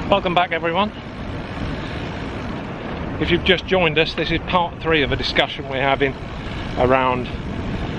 Welcome back, everyone. If you've just joined us, this is part 3 of a discussion we're having around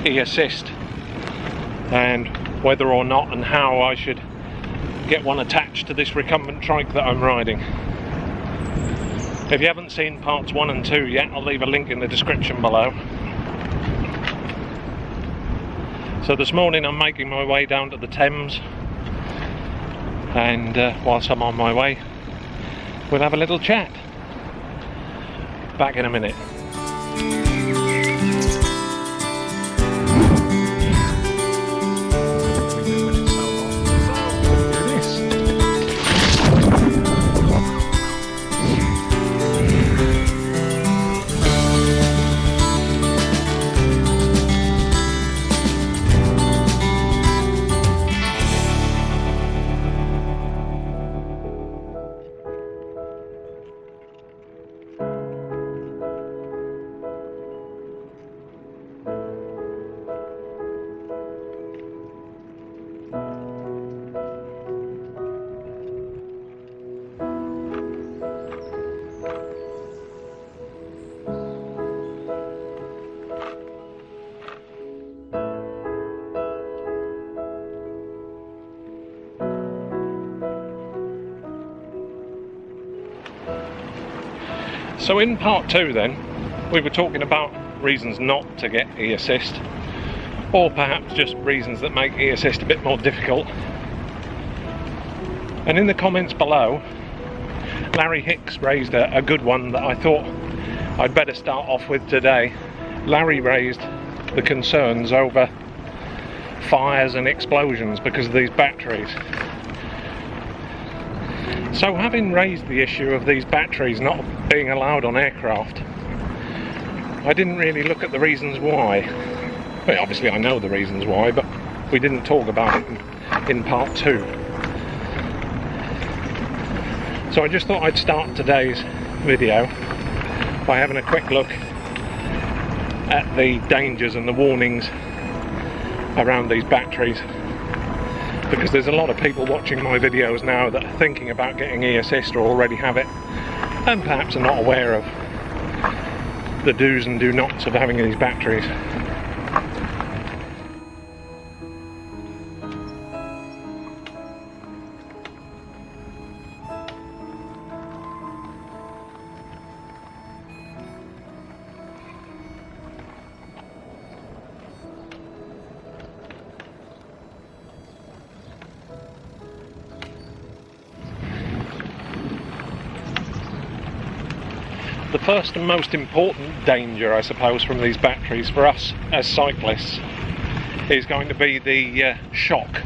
e-assist and whether or not and how I should get one attached to this recumbent trike that I'm riding. If you haven't seen parts 1 and 2 yet, I'll leave a link in the description below. So this morning I'm making my way down to the Thames, and whilst I'm on my way we'll have a little chat. Back in a minute. So in part 2 then, we were talking about reasons not to get e-assist, or perhaps just reasons that make e-assist a bit more difficult. And in the comments below, Larry Hicks raised a good one that I thought I'd better start off with today. Larry raised the concerns over fires and explosions because of these batteries. So having raised the issue of these batteries not being allowed on aircraft, I didn't really look at the reasons why. Well, obviously I know the reasons why, but we didn't talk about it in part 2. So I just thought I'd start today's video by having a quick look at the dangers and the warnings around these batteries, because there's a lot of people watching my videos now that are thinking about getting e-assist or already have it, and perhaps are not aware of the do's and do nots of having these batteries. The first and most important danger, I suppose, from these batteries for us as cyclists is going to be the shock,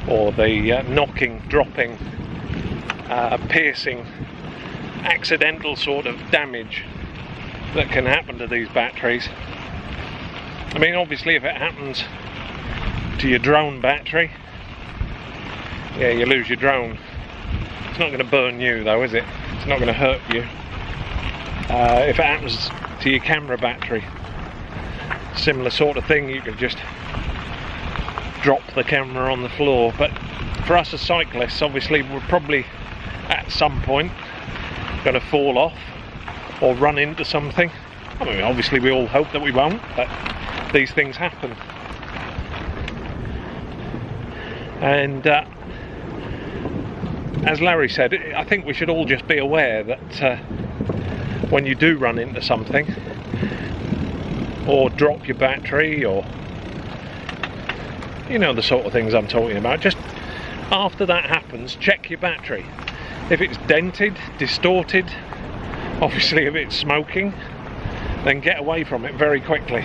or the knocking, dropping, piercing, accidental sort of damage that can happen to these batteries. I mean, obviously if it happens to your drone battery, yeah, you lose your drone. It's not going to burn you though, is it? It's not going to hurt you. If it happens to your camera battery, similar sort of thing, you could just drop the camera on the floor. But for us as cyclists, obviously we're probably at some point going to fall off or run into something. I mean, obviously we all hope that we won't, but these things happen. And as Larry said, I think we should all just be aware that when you do run into something, or drop your battery, or you know the sort of things I'm talking about, just after that happens, check your battery. If it's dented, distorted, obviously if it's smoking, then get away from it very quickly.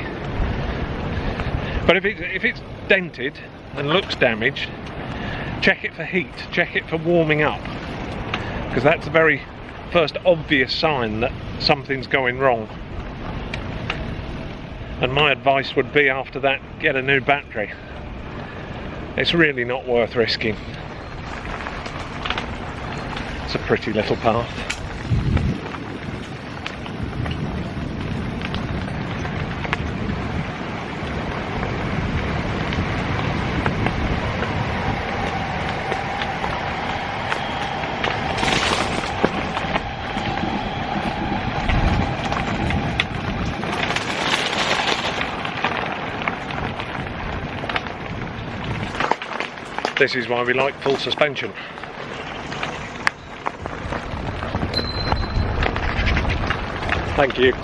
But if it's dented and looks damaged, check it for heat, check it for warming up, because that's the very first obvious sign that something's going wrong. And my advice would be, after that, get a new battery. It's really not worth risking. It's a pretty little path. This is why we like full suspension. Thank you.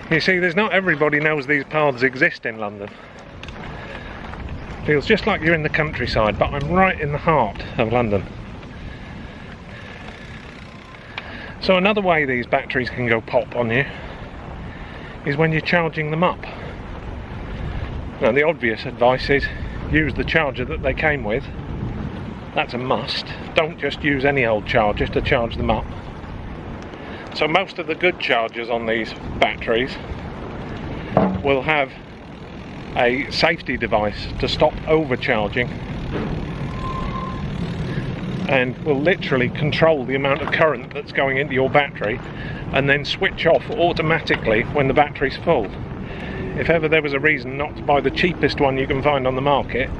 You see, there's not everybody knows these paths exist in London. Feels just like you're in the countryside, but I'm right in the heart of London. So another way these batteries can go pop on you is when you're charging them up. Now the obvious advice is use the charger that they came with. That's a must. Don't just use any old charger to charge them up. So most of the good chargers on these batteries will have a safety device to stop overcharging and will literally control the amount of current that's going into your battery and then switch off automatically when the battery's full. If ever there was a reason not to buy the cheapest one you can find on the market,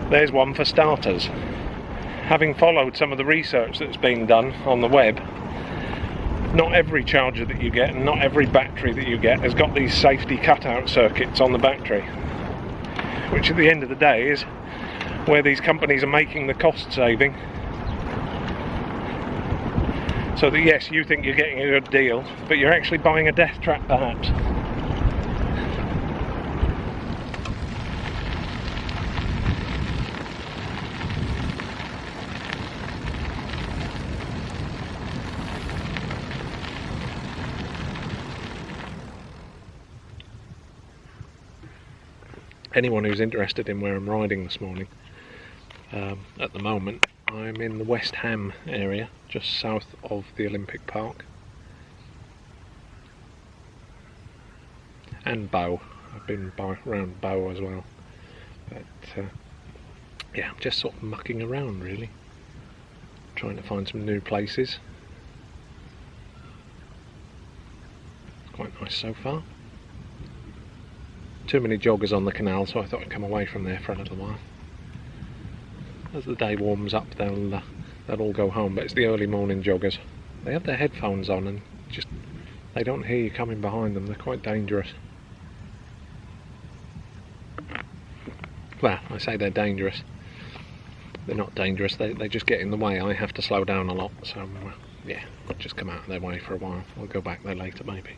there's one for starters. Having followed some of the research that's being done on the web, not every charger that you get and not every battery that you get has got these safety cutout circuits on the battery, which at the end of the day is where these companies are making the cost saving, so that yes, you think you're getting a good deal, but you're actually buying a death trap perhaps. Anyone who's interested in where I'm riding this morning, at the moment I'm in the West Ham area, just south of the Olympic Park, and Bow. I've been around Bow as well, but yeah, I'm just sort of mucking around really, trying to find some new places. It's quite nice so far. Too many joggers on the canal, so I thought I'd come away from there for a little while. As the day warms up, they'll all go home, but it's the early morning joggers. They have their headphones on and just they don't hear you coming behind them. They're quite dangerous. Well, I say they're dangerous. They're not dangerous, they just get in the way. I have to slow down a lot, so yeah, I'll just come out of their way for a while. I'll go back there later maybe.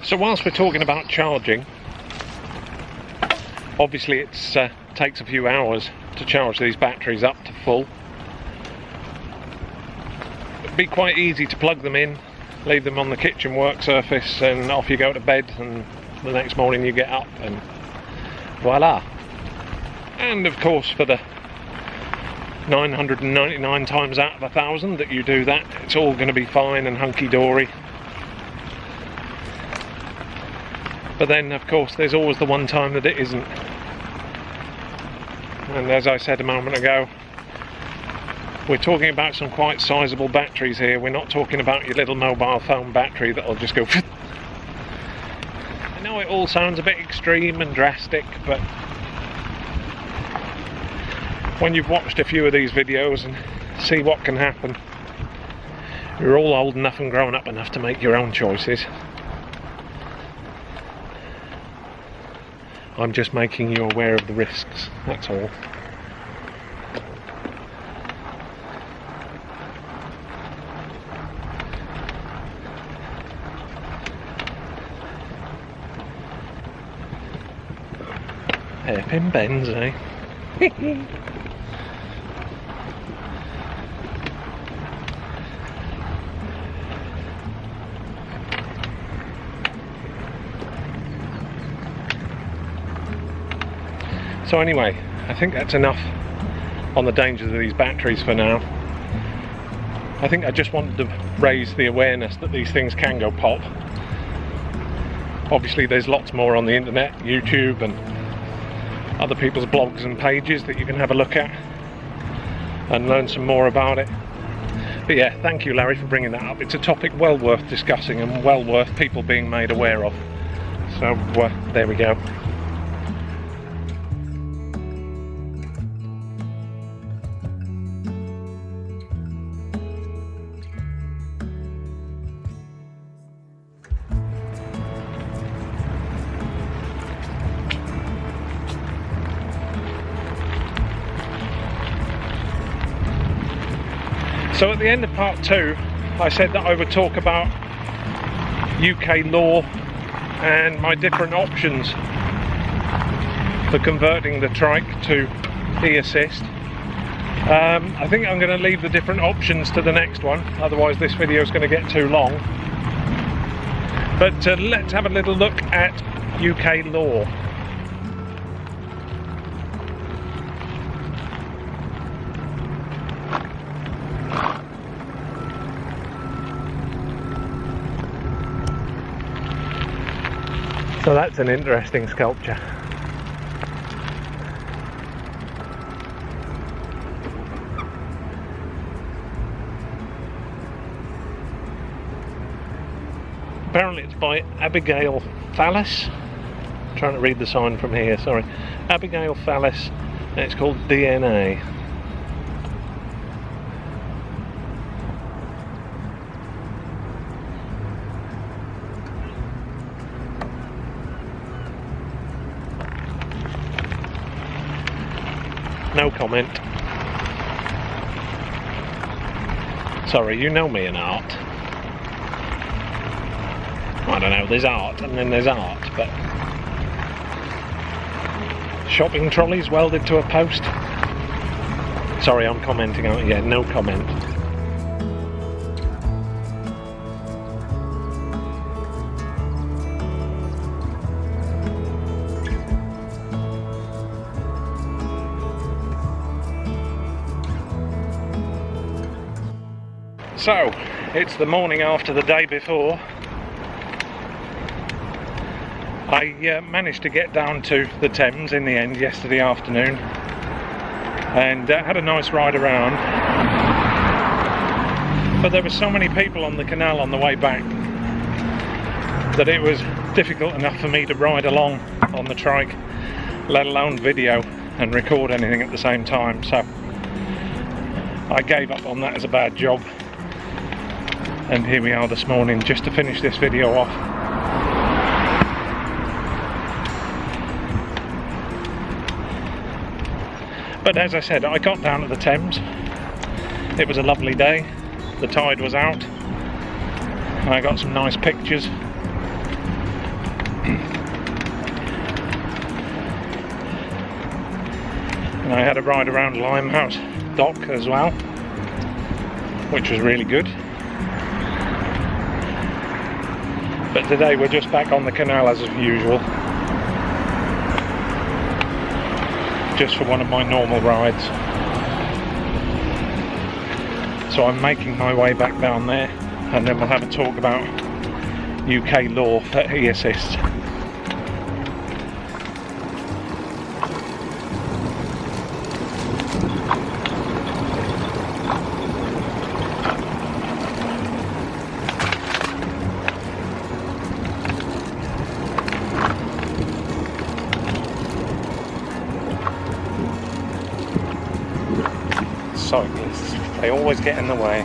So whilst we're talking about charging, obviously it takes a few hours to charge these batteries up to full. It'd be quite easy to plug them in, leave them on the kitchen work surface, and off you go to bed, and the next morning you get up and voila. And of course, for the 999 times out of 1,000 that you do that, it's all going to be fine and hunky-dory. But then, of course, there's always the one time that it isn't. And as I said a moment ago, we're talking about some quite sizable batteries here. We're not talking about your little mobile phone battery that'll just go... I know it all sounds a bit extreme and drastic, but when you've watched a few of these videos and see what can happen, you're all old enough and grown up enough to make your own choices. I'm just making you aware of the risks, that's all. Hairpin bends, eh? So anyway, I think that's enough on the dangers of these batteries for now. I think I just wanted to raise the awareness that these things can go pop. Obviously there's lots more on the internet, YouTube and other people's blogs and pages that you can have a look at and learn some more about it. But yeah, thank you Larry for bringing that up. It's a topic well worth discussing and well worth people being made aware of. So there we go. So at the end of part 2, I said that I would talk about UK law and my different options for converting the Trike to e-assist. I think I'm going to leave the different options to the next one, otherwise this video is going to get too long. But let's have a little look at UK law. So that's an interesting sculpture. Apparently it's by Abigail Fallis. I'm trying to read the sign from here, sorry. Abigail Fallis, and it's called DNA. No comment. Sorry, you know me in art. I don't know, there's art and then there's art, but... Shopping trolleys welded to a post? Sorry, I'm commenting on it. Yeah, no comment. So, it's the morning after the day before. I managed to get down to the Thames in the end yesterday afternoon and had a nice ride around. But there were so many people on the canal on the way back that it was difficult enough for me to ride along on the Trike, let alone video and record anything at the same time. So I gave up on that as a bad job. And here we are this morning just to finish this video off. But as I said, I got down to the Thames. It was a lovely day. The tide was out. And I got some nice pictures. And I had a ride around Limehouse Dock as well, which was really good. But today we're just back on the canal as usual, just for one of my normal rides. So I'm making my way back down there, and then we'll have a talk about UK law for e-assist. Cyclists, they always get in the way.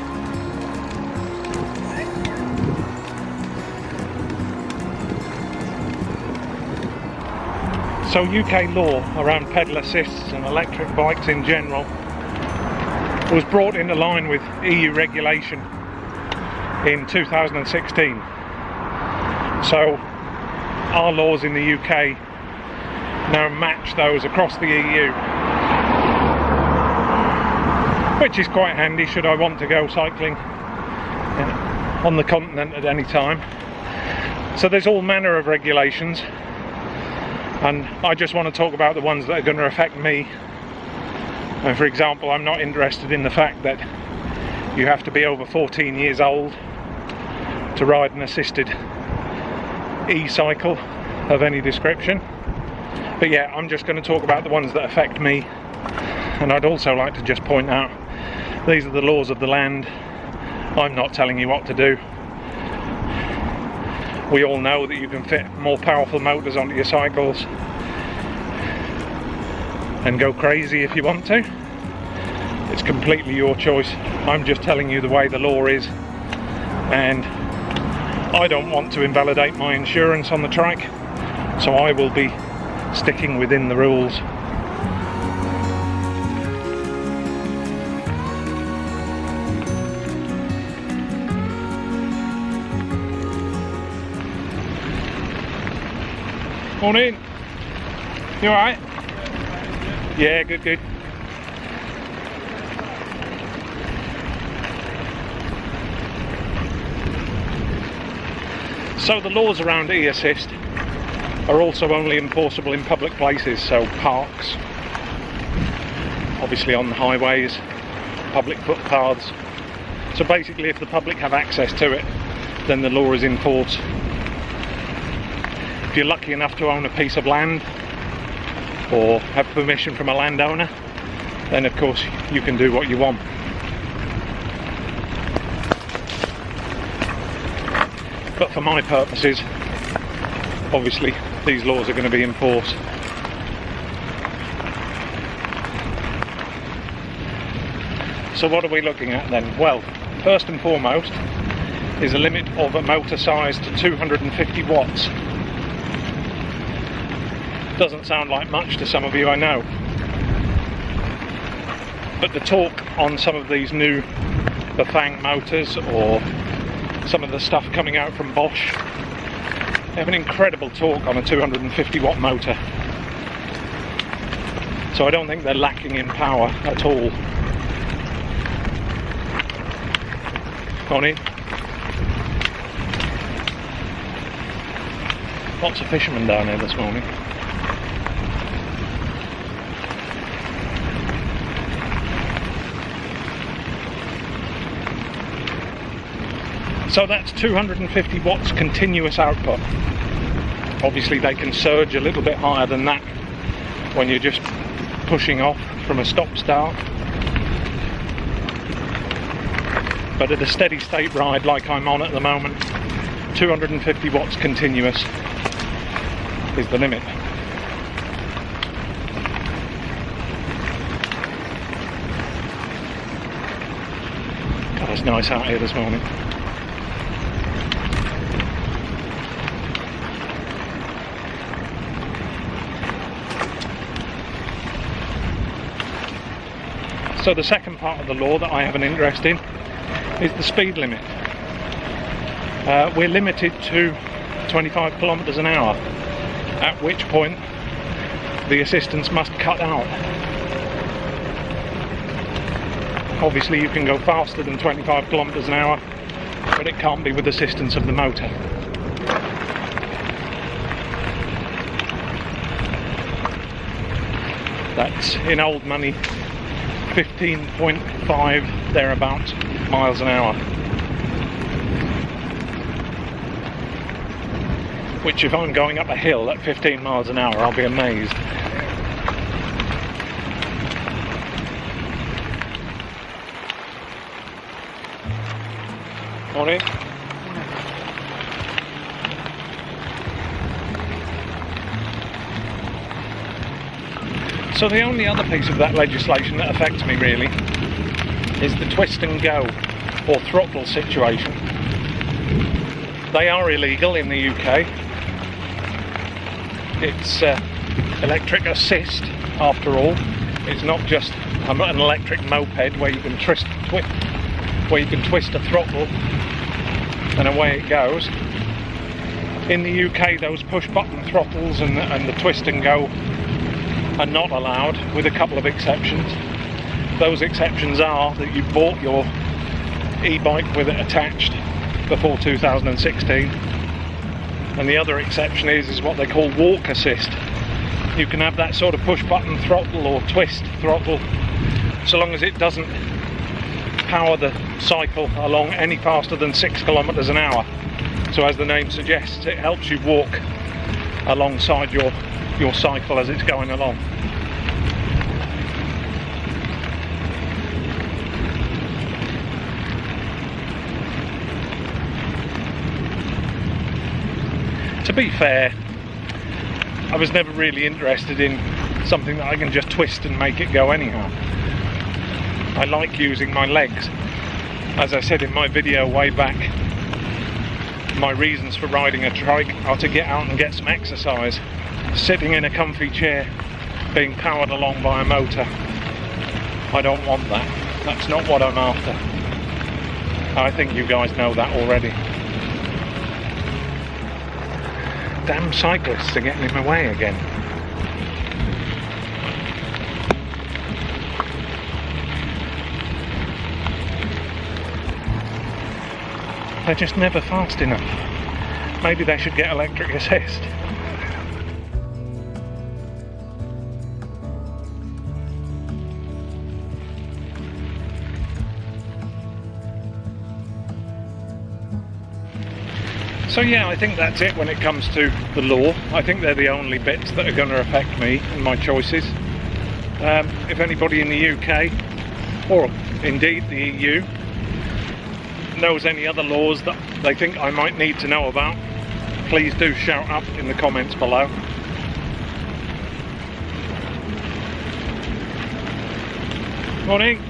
So UK law around pedal assists and electric bikes in general was brought into line with EU regulation in 2016. So our laws in the UK now match those across the EU, which is quite handy should I want to go cycling on the continent at any time. So there's all manner of regulations, and I just want to talk about the ones that are going to affect me. And for example, I'm not interested in the fact that you have to be over 14 years old to ride an assisted e-cycle of any description. But yeah, I'm just going to talk about the ones that affect me. And I'd also like to just point out, these are the laws of the land. I'm not telling you what to do. We all know that you can fit more powerful motors onto your cycles and go crazy if you want to. It's completely your choice. I'm just telling you the way the law is, and I don't want to invalidate my insurance on the trike, so I will be sticking within the rules. Morning. You alright? Yeah, good. So the laws around e-assist are also only enforceable in public places, so parks, obviously on the highways, public footpaths. So basically if the public have access to it, then the law is in force. If you're lucky enough to own a piece of land or have permission from a landowner, then of course you can do what you want. But for my purposes, obviously these laws are going to be enforced. So what are we looking at then? Well, first and foremost is a limit of a motor size to 250 watts. Doesn't sound like much to some of you, I know. But the torque on some of these new Bafang motors, or some of the stuff coming out from Bosch, they have an incredible torque on a 250 watt motor. So I don't think they're lacking in power at all. Morning. Lots of fishermen down here this morning. So that's 250 watts continuous output. Obviously they can surge a little bit higher than that when you're just pushing off from a stop-start. But at a steady state ride like I'm on at the moment, 250 watts continuous is the limit. God, it's nice out here this morning. So the second part of the law that I have an interest in is the speed limit. We're limited to 25 kilometers an hour, at which point the assistance must cut out. Obviously you can go faster than 25 kilometers an hour, but it can't be with assistance of the motor. That's in old money 15.5 thereabouts miles an hour, which if I'm going up a hill at 15 miles an hour I'll be amazed. Morning. So the only other piece of that legislation that affects me really is the twist and go or throttle situation. They are illegal in the UK. It's electric assist after all. It's not just an electric moped where you can twist a throttle and away it goes. In the UK those push button throttles and the twist and go are not allowed, with a couple of exceptions. Those exceptions are that you bought your e-bike with it attached before 2016, and the other exception is what they call walk assist. You can have that sort of push button throttle or twist throttle so long as it doesn't power the cycle along any faster than 6 kilometers an hour. So as the name suggests, it helps you walk alongside your cycle as it's going along. To be fair, I was never really interested in something that I can just twist and make it go anyhow. I like using my legs. As I said in my video way back, my reasons for riding a trike are to get out and get some exercise. Sitting in a comfy chair, being powered along by a motor, I don't want that. That's not what I'm after. I think you guys know that already. Damn cyclists are getting in my way again. They're just never fast enough. Maybe they should get electric assist. So yeah, I think that's it when it comes to the law. I think they're the only bits that are going to affect me and my choices. If anybody in the UK, or indeed the EU, knows any other laws that they think I might need to know about, please do shout up in the comments below. Morning.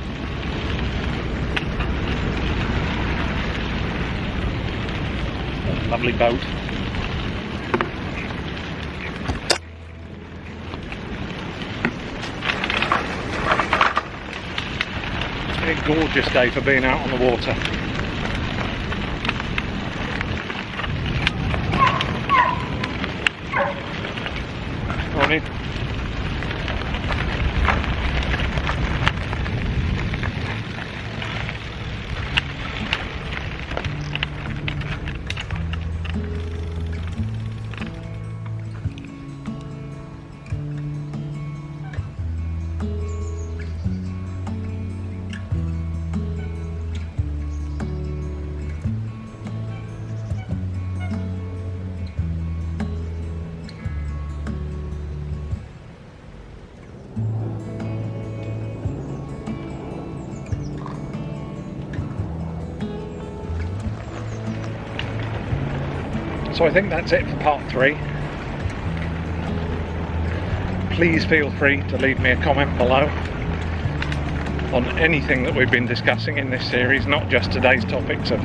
Lovely boat. It's been a gorgeous day for being out on the water. Morning. So I think that's it for part 3. Please feel free to leave me a comment below on anything that we've been discussing in this series, not just today's topics of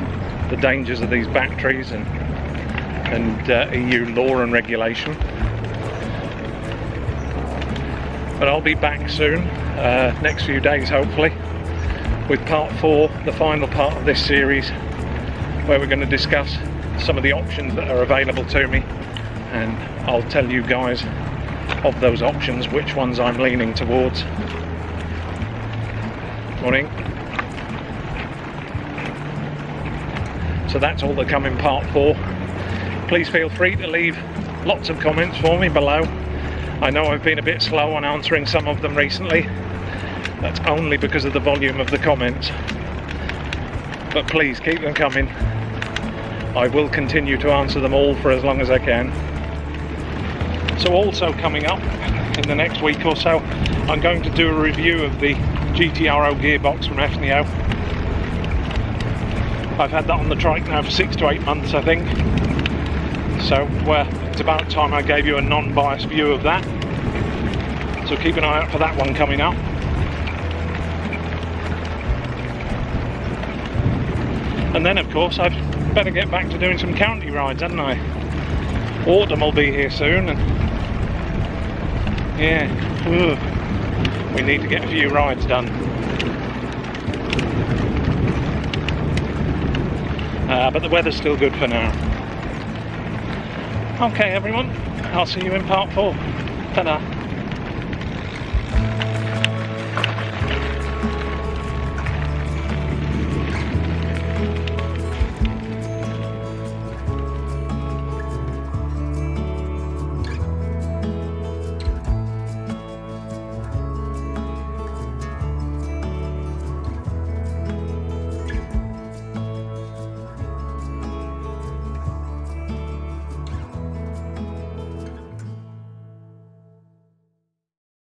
the dangers of these batteries and EU law and regulation. But I'll be back soon, next few days hopefully, with part 4, the final part of this series, where we're going to discuss some of the options that are available to me, and I'll tell you guys of those options which ones I'm leaning towards. Morning. So that's all that come in part 4. Please feel free to leave lots of comments for me below. I know I've been a bit slow on answering some of them recently. That's only because of the volume of the comments, but please keep them coming. I will continue to answer them all for as long as I can. So also coming up in the next week or so, I'm going to do a review of the GTRO gearbox from FNEO. I've had that on the trike now for 6 to 8 months, I think. So it's about time I gave you a non-biased view of that. So keep an eye out for that one coming up. And then of course I've better get back to doing some county rides, hadn't I? Autumn will be here soon, and yeah, we need to get a few rides done. But the weather's still good for now. Okay everyone, I'll see you in part 4. Ta-da.